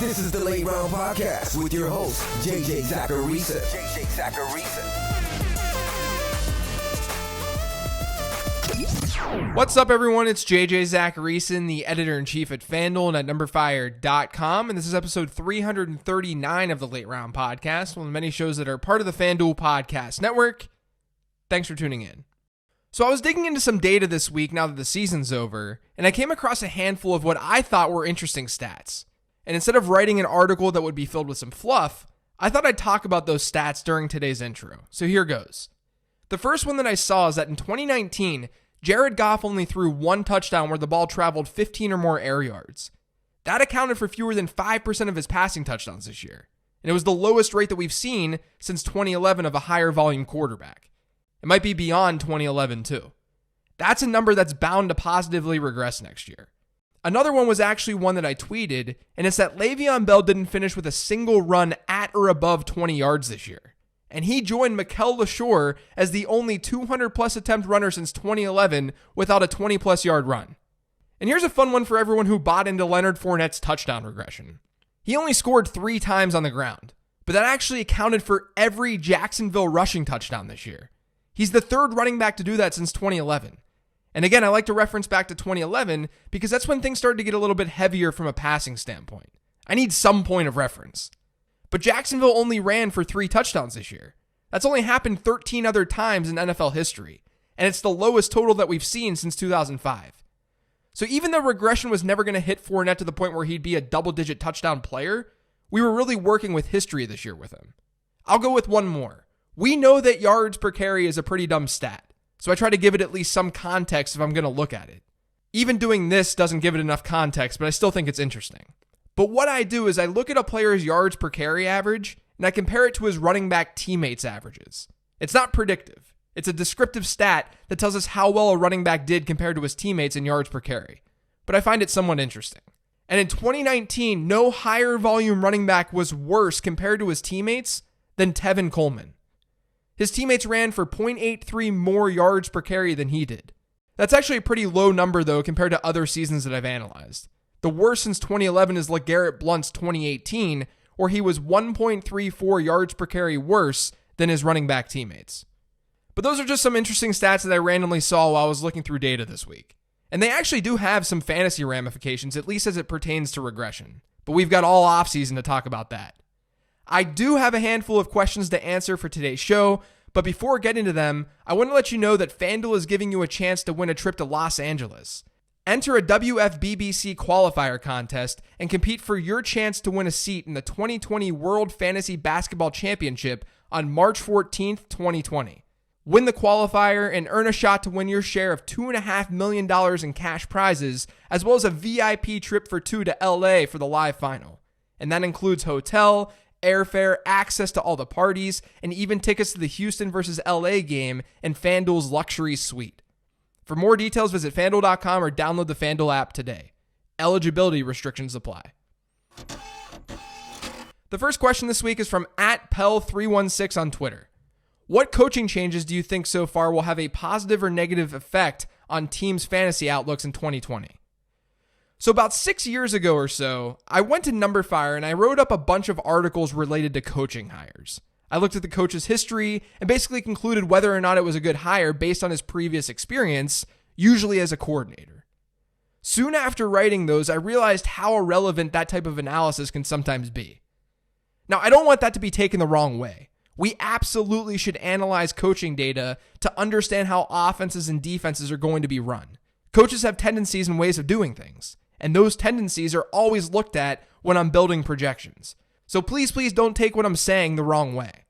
This is the Late Round Podcast with your host, JJ Zacharisa. What's up, everyone? It's JJ Zacharisa, the editor-in-chief at FanDuel and at numberfire.com, and this is episode 339 of the Late Round Podcast, one of the many shows that are part of the FanDuel Podcast Network. Thanks for tuning in. So I was digging into some data this week now that the season's over, and I came across a handful of what I thought were interesting stats. And instead of writing an article that would be filled with some fluff, I thought I'd talk about those stats during today's intro. So here goes. The first one that I saw is that in 2019, Jared Goff only threw one touchdown where the ball traveled 15 or more air yards. That accounted for fewer than 5% of his passing touchdowns this year. And it was the lowest rate that we've seen since 2011 of a higher volume quarterback. It might be beyond 2011 too. That's a number that's bound to positively regress next year. Another one was actually one that I tweeted, and it's that Le'Veon Bell didn't finish with a single run at or above 20 yards this year. And he joined Mikel LaShore as the only 200-plus attempt runner since 2011 without a 20-plus yard run. And here's a fun one for everyone who bought into Leonard Fournette's touchdown regression. He only scored 3 times on the ground, but that actually accounted for every Jacksonville rushing touchdown this year. He's the third running back to do that since 2011. And again, I like to reference back to 2011 because that's when things started to get a little bit heavier from a passing standpoint. I need some point of reference. But Jacksonville only ran for 3 touchdowns this year. That's only happened 13 other times in NFL history, and it's the lowest total that we've seen since 2005. So even though regression was never going to hit Fournette to the point where he'd be a double-digit touchdown player, we were really working with history this year with him. I'll go with one more. We know that yards per carry is a pretty dumb stat, so I try to give it at least some context if I'm going to look at it. Even doing this doesn't give it enough context, but I still think it's interesting. But what I do is I look at a player's yards per carry average, and I compare it to his running back teammates' averages. It's not predictive. It's a descriptive stat that tells us how well a running back did compared to his teammates in yards per carry. But I find it somewhat interesting. And in 2019, no higher volume running back was worse compared to his teammates than Tevin Coleman. His teammates ran for 0.83 more yards per carry than he did. That's actually a pretty low number, though, compared to other seasons that I've analyzed. The worst since 2011 is LeGarrette Blount's 2018, where he was 1.34 yards per carry worse than his running back teammates. But those are just some interesting stats that I randomly saw while I was looking through data this week. And they actually do have some fantasy ramifications, at least as it pertains to regression. But we've got all offseason to talk about that. I do have a handful of questions to answer for today's show, but before getting to them, I want to let you know that FanDuel is giving you a chance to win a trip to Los Angeles. Enter a WFBBC qualifier contest and compete for your chance to win a seat in the 2020 World Fantasy Basketball Championship on March 14th, 2020. Win the qualifier and earn a shot to win your share of $2.5 million in cash prizes, as well as a VIP trip for 2 to LA for the live final. And that includes hotel, airfare, access to all the parties, and even tickets to the Houston versus LA game and FanDuel's luxury suite. For more details, visit FanDuel.com or download the FanDuel app today. Eligibility restrictions apply. The first question this week is from @Pel316 on Twitter. What coaching changes do you think so far will have a positive or negative effect on teams' fantasy outlooks in 2020? So about 6 years ago or so, I went to Numberfire and I wrote up a bunch of articles related to coaching hires. I looked at the coach's history and basically concluded whether or not it was a good hire based on his previous experience, usually as a coordinator. Soon after writing those, I realized how irrelevant that type of analysis can sometimes be. Now, I don't want that to be taken the wrong way. We absolutely should analyze coaching data to understand how offenses and defenses are going to be run. Coaches have tendencies and ways of doing things, and those tendencies are always looked at when I'm building projections. So please don't take what I'm saying the wrong way.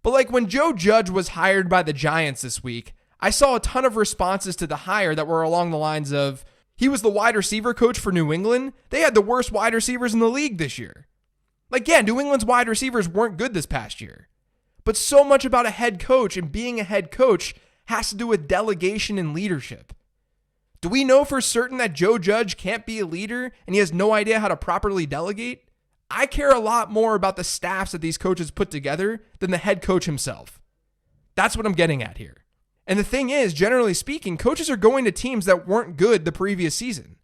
But like when Joe Judge was hired by the Giants this week, I saw a ton of responses to the hire that were along the lines of, he was the wide receiver coach for New England. They had the worst wide receivers in the league this year. Like, yeah, New England's wide receivers weren't good this past year. But so much about a head coach and being a head coach has to do with delegation and leadership. Do we know for certain that Joe Judge can't be a leader and he has no idea how to properly delegate? I care a lot more about the staffs that these coaches put together than the head coach himself. That's what I'm getting at here. And the thing is, generally speaking, coaches are going to teams that weren't good the previous season.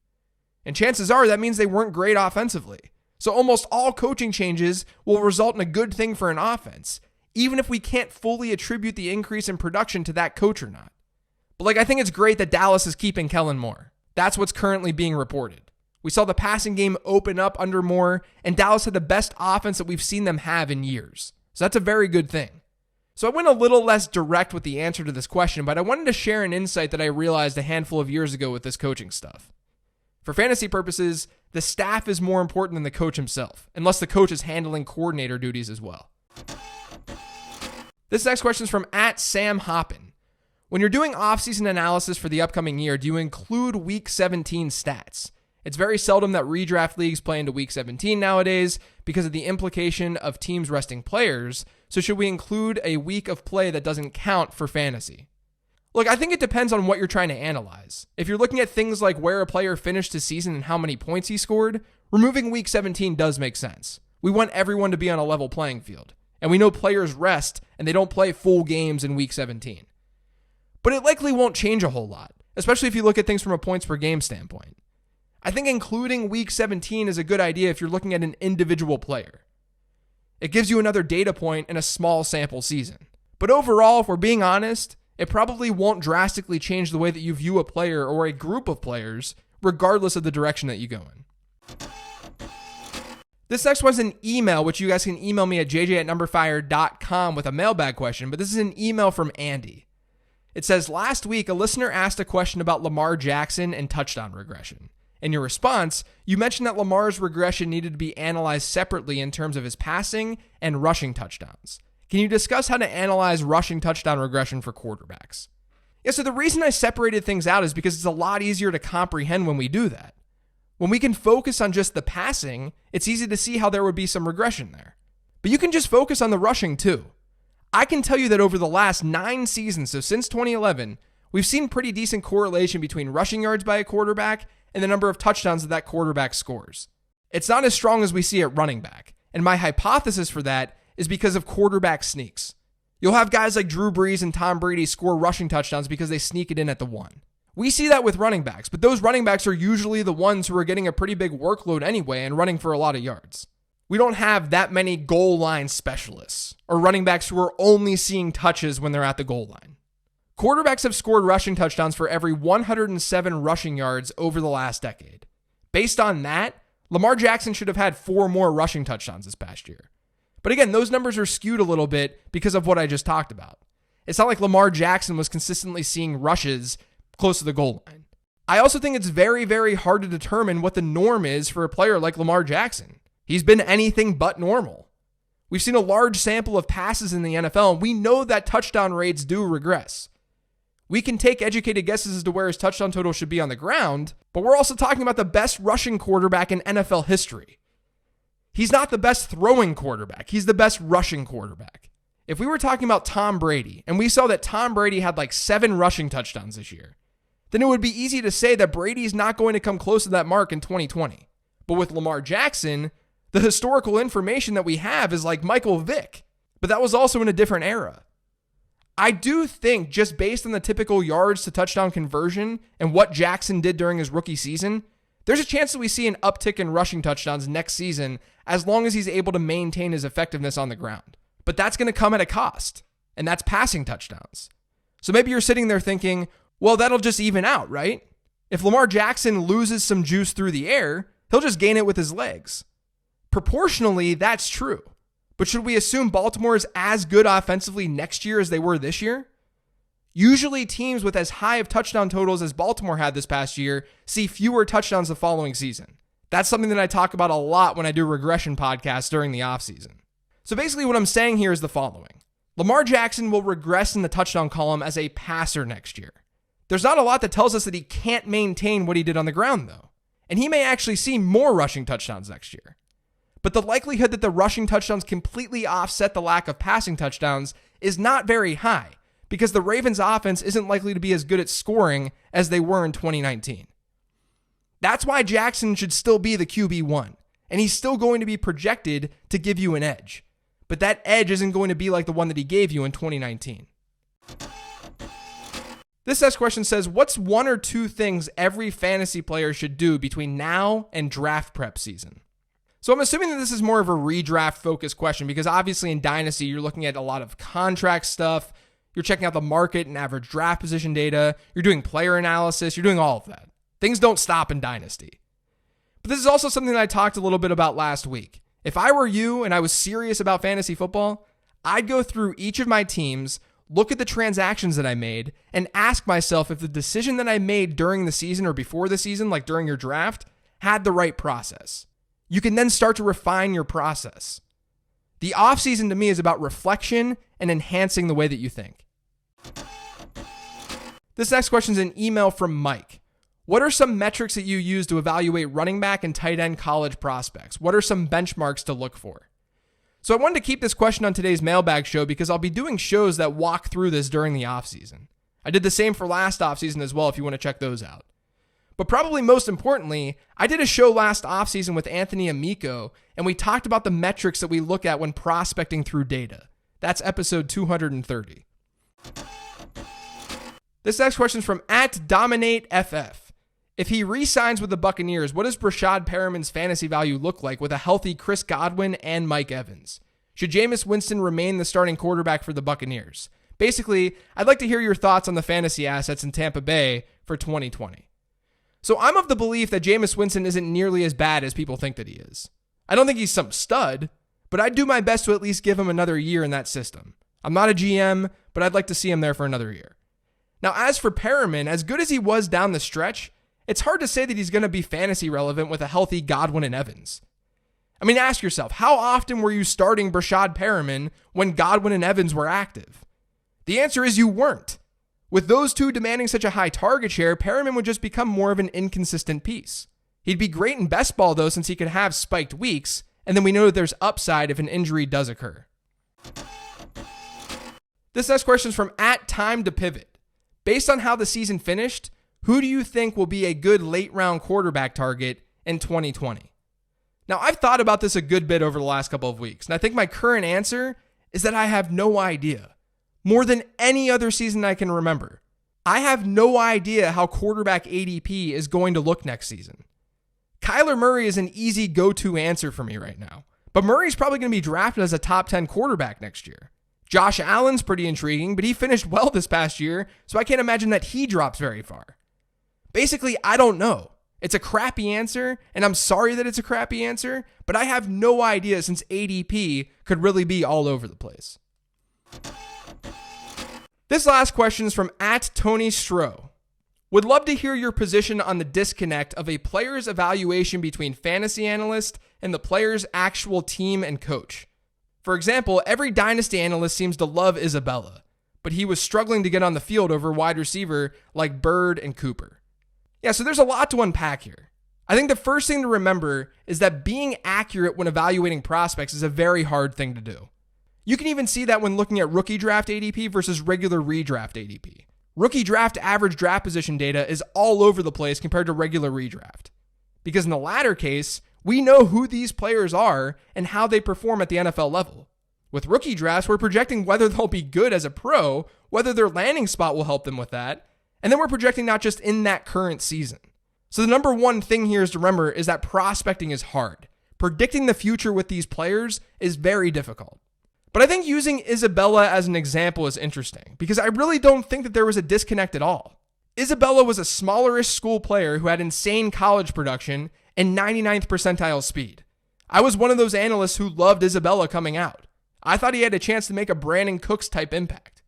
And chances are that means they weren't great offensively. So almost all coaching changes will result in a good thing for an offense, even if we can't fully attribute the increase in production to that coach or not. But I think it's great that Dallas is keeping Kellen Moore. That's what's currently being reported. We saw the passing game open up under Moore, and Dallas had the best offense that we've seen them have in years. So that's a very good thing. So I went a little less direct with the answer to this question, but I wanted to share an insight that I realized a handful of years ago with this coaching stuff. For fantasy purposes, the staff is more important than the coach himself, unless the coach is handling coordinator duties as well. This next question is from @SamHoppin. When you're doing offseason analysis for the upcoming year, do you include Week 17 stats? It's very seldom that redraft leagues play into Week 17 nowadays because of the implication of teams resting players, so should we include a week of play that doesn't count for fantasy? Look, I think it depends on what you're trying to analyze. If you're looking at things like where a player finished his season and how many points he scored, removing Week 17 does make sense. We want everyone to be on a level playing field, and we know players rest and they don't play full games in Week 17. But it likely won't change a whole lot, especially if you look at things from a points per game standpoint. I think including Week 17 is a good idea if you're looking at an individual player. It gives you another data point in a small sample season. But overall, if we're being honest, it probably won't drastically change the way that you view a player or a group of players, regardless of the direction that you go in. This next one's an email, which you guys can email me at jj@numberfire.com with a mailbag question, but this is an email from Andy. It says, last week, a listener asked a question about Lamar Jackson and touchdown regression. In your response, you mentioned that Lamar's regression needed to be analyzed separately in terms of his passing and rushing touchdowns. Can you discuss how to analyze rushing touchdown regression for quarterbacks? Yeah, so the reason I separated things out is because it's a lot easier to comprehend when we do that. When we can focus on just the passing, it's easy to see how there would be some regression there. But you can just focus on the rushing too. I can tell you that over the last 9 seasons, so since 2011, we've seen pretty decent correlation between rushing yards by a quarterback and the number of touchdowns that quarterback scores. It's not as strong as we see at running back, and my hypothesis for that is because of quarterback sneaks. You'll have guys like Drew Brees and Tom Brady score rushing touchdowns because they sneak it in at the 1. We see that with running backs, but those running backs are usually the ones who are getting a pretty big workload anyway and running for a lot of yards. We don't have that many goal line specialists or running backs who are only seeing touches when they're at the goal line. Quarterbacks have scored rushing touchdowns for every 107 rushing yards over the last decade. Based on that, Lamar Jackson should have had 4 more rushing touchdowns this past year. But again, those numbers are skewed a little bit because of what I just talked about. It's not like Lamar Jackson was consistently seeing rushes close to the goal line. I also think it's very, very hard to determine what the norm is for a player like Lamar Jackson. He's been anything but normal. We've seen a large sample of passes in the NFL, and we know that touchdown rates do regress. We can take educated guesses as to where his touchdown total should be on the ground, but we're also talking about the best rushing quarterback in NFL history. He's not the best throwing quarterback. He's the best rushing quarterback. If we were talking about Tom Brady, and we saw that Tom Brady had like 7 rushing touchdowns this year, then it would be easy to say that Brady's not going to come close to that mark in 2020. But with Lamar Jackson, the historical information that we have is like Michael Vick, but that was also in a different era. I do think just based on the typical yards to touchdown conversion and what Jackson did during his rookie season, there's a chance that we see an uptick in rushing touchdowns next season as long as he's able to maintain his effectiveness on the ground. But that's going to come at a cost, and that's passing touchdowns. So maybe you're sitting there thinking, well, that'll just even out, right? If Lamar Jackson loses some juice through the air, he'll just gain it with his legs. Proportionally, that's true. But should we assume Baltimore is as good offensively next year as they were this year? Usually teams with as high of touchdown totals as Baltimore had this past year see fewer touchdowns the following season. That's something that I talk about a lot when I do regression podcasts during the offseason. So basically what I'm saying here is the following. Lamar Jackson will regress in the touchdown column as a passer next year. There's not a lot that tells us that he can't maintain what he did on the ground though. And he may actually see more rushing touchdowns next year. But the likelihood that the rushing touchdowns completely offset the lack of passing touchdowns is not very high because the Ravens' offense isn't likely to be as good at scoring as they were in 2019. That's why Jackson should still be the QB1, and he's still going to be projected to give you an edge. But that edge isn't going to be like the one that he gave you in 2019. This next question says, what's 1 or 2 things every fantasy player should do between now and draft prep season? So I'm assuming that this is more of a redraft focused question because obviously in Dynasty, you're looking at a lot of contract stuff. You're checking out the market and average draft position data. You're doing player analysis. You're doing all of that. Things don't stop in Dynasty. But this is also something that I talked a little bit about last week. If I were you and I was serious about fantasy football, I'd go through each of my teams, look at the transactions that I made, and ask myself if the decision that I made during the season or before the season, like during your draft, had the right process. You can then start to refine your process. The offseason to me is about reflection and enhancing the way that you think. This next question is an email from Mike. What are some metrics that you use to evaluate running back and tight end college prospects? What are some benchmarks to look for? So I wanted to keep this question on today's Mailbag show because I'll be doing shows that walk through this during the offseason. I did the same for last offseason as well if you want to check those out. But probably most importantly, I did a show last offseason with Anthony Amico, and we talked about the metrics that we look at when prospecting through data. That's episode 230. This next question is from @DominateFF. If he re-signs with the Buccaneers, what does Brashad Perriman's fantasy value look like with a healthy Chris Godwin and Mike Evans? Should Jameis Winston remain the starting quarterback for the Buccaneers? Basically, I'd like to hear your thoughts on the fantasy assets in Tampa Bay for 2020. So I'm of the belief that Jameis Winston isn't nearly as bad as people think that he is. I don't think he's some stud, but I'd do my best to at least give him another year in that system. I'm not a GM, but I'd like to see him there for another year. Now, as for Perriman, as good as he was down the stretch, it's hard to say that he's going to be fantasy relevant with a healthy Godwin and Evans. I mean, ask yourself, how often were you starting Brashad Perriman when Godwin and Evans were active? The answer is you weren't. With those two demanding such a high target share, Perriman would just become more of an inconsistent piece. He'd be great in best ball, though, since he could have spiked weeks, and then we know that there's upside if an injury does occur. This next question is from @TimeToPivot. Based on how the season finished, who do you think will be a good late-round quarterback target in 2020? Now, I've thought about this a good bit over the last couple of weeks, and I think my current answer is that I have no idea. More than any other season I can remember. I have no idea how quarterback ADP is going to look next season. Kyler Murray is an easy go-to answer for me right now, but Murray's probably going to be drafted as a top 10 quarterback next year. Josh Allen's pretty intriguing, but he finished well this past year, so I can't imagine that he drops very far. Basically, I don't know. It's a crappy answer, and I'm sorry that it's a crappy answer, but I have no idea since ADP could really be all over the place. This last question is from @TonyStro. Would love to hear your position on the disconnect of a player's evaluation between fantasy analyst and the player's actual team and coach. For example, every dynasty analyst seems to love Isabella, but he was struggling to get on the field over wide receiver like Bird and Cooper. Yeah, so there's a lot to unpack here. I think the first thing to remember is that being accurate when evaluating prospects is a very hard thing to do. You can even see that when looking at rookie draft ADP versus regular redraft ADP. Rookie draft average draft position data is all over the place compared to regular redraft. Because in the latter case, we know who these players are and how they perform at the NFL level. With rookie drafts, we're projecting whether they'll be good as a pro, whether their landing spot will help them with that, and then we're projecting not just in that current season. So the number one thing here is to remember is that prospecting is hard. Predicting the future with these players is very difficult. But I think using Isabella as an example is interesting because I really don't think that there was a disconnect at all. Isabella was a smallerish school player who had insane college production and 99th percentile speed. I was one of those analysts who loved Isabella coming out. I thought he had a chance to make a Brandon Cooks type impact.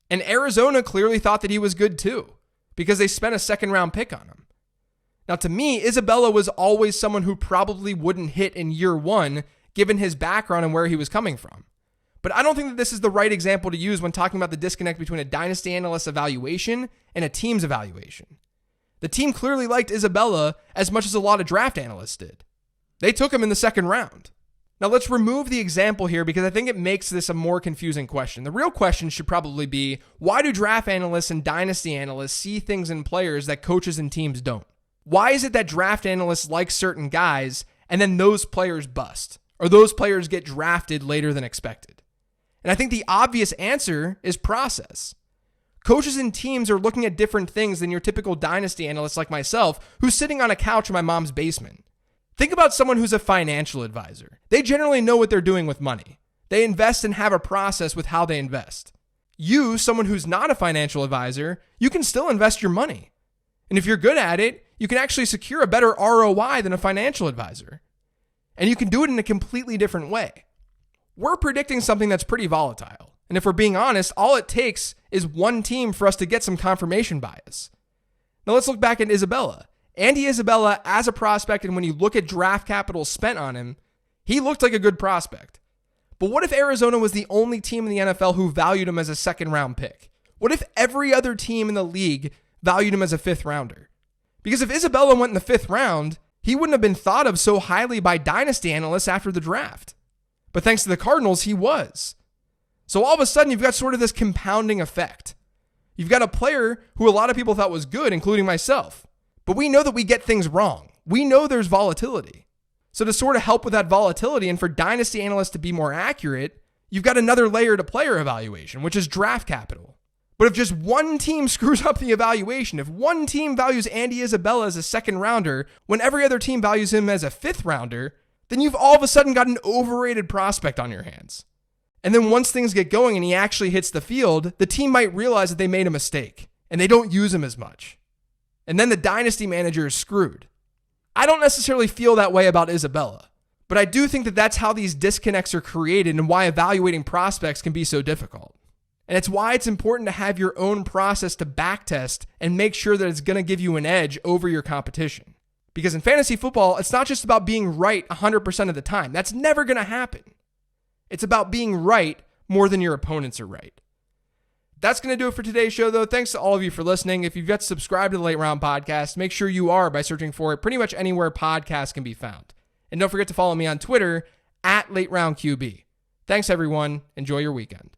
And Arizona clearly thought that he was good too because they spent a second round pick on him. Now to me, Isabella was always someone who probably wouldn't hit in year one given his background and where he was coming from. But I don't think that this is the right example to use when talking about the disconnect between a dynasty analyst's evaluation and a team's evaluation. The team clearly liked Isabella as much as a lot of draft analysts did. They took him in the second round. Now let's remove the example here because I think it makes this a more confusing question. The real question should probably be, why do draft analysts and dynasty analysts see things in players that coaches and teams don't? Why is it that draft analysts like certain guys and then those players bust? Or those players get drafted later than expected? And I think the obvious answer is process. Coaches and teams are looking at different things than your typical dynasty analyst like myself who's sitting on a couch in my mom's basement. Think about someone who's a financial advisor. They generally know what they're doing with money. They invest and have a process with how they invest. You, someone who's not a financial advisor, you can still invest your money. And if you're good at it, you can actually secure a better ROI than a financial advisor. And you can do it in a completely different way. We're predicting something that's pretty volatile. And if we're being honest, all it takes is one team for us to get some confirmation bias. Now let's look back at Isabella. Andy Isabella as a prospect, and when you look at draft capital spent on him, he looked like a good prospect. But what if Arizona was the only team in the NFL who valued him as a second-round pick? What if every other team in the league valued him as a fifth-rounder? Because if Isabella went in the fifth round, he wouldn't have been thought of so highly by dynasty analysts after the draft. But thanks to the Cardinals, he was. So all of a sudden, you've got sort of this compounding effect. You've got a player who a lot of people thought was good, including myself. But we know that we get things wrong. We know there's volatility. So to sort of help with that volatility and for dynasty analysts to be more accurate, you've got another layer to player evaluation, which is draft capital. But if just one team screws up the evaluation, if one team values Andy Isabella as a second rounder when every other team values him as a fifth rounder, then you've all of a sudden got an overrated prospect on your hands. And then once things get going and he actually hits the field, the team might realize that they made a mistake and they don't use him as much. And then the dynasty manager is screwed. I don't necessarily feel that way about Isabella, but I do think that that's how these disconnects are created and why evaluating prospects can be so difficult. And it's why it's important to have your own process to backtest and make sure that it's going to give you an edge over your competition. Because in fantasy football, it's not just about being right 100% of the time. That's never going to happen. It's about being right more than your opponents are right. That's going to do it for today's show, though. Thanks to all of you for listening. If you've yet to subscribe to the Late Round Podcast, make sure you are by searching for it pretty much anywhere podcasts can be found. And don't forget to follow me on Twitter @LateRoundQB. Thanks, everyone. Enjoy your weekend.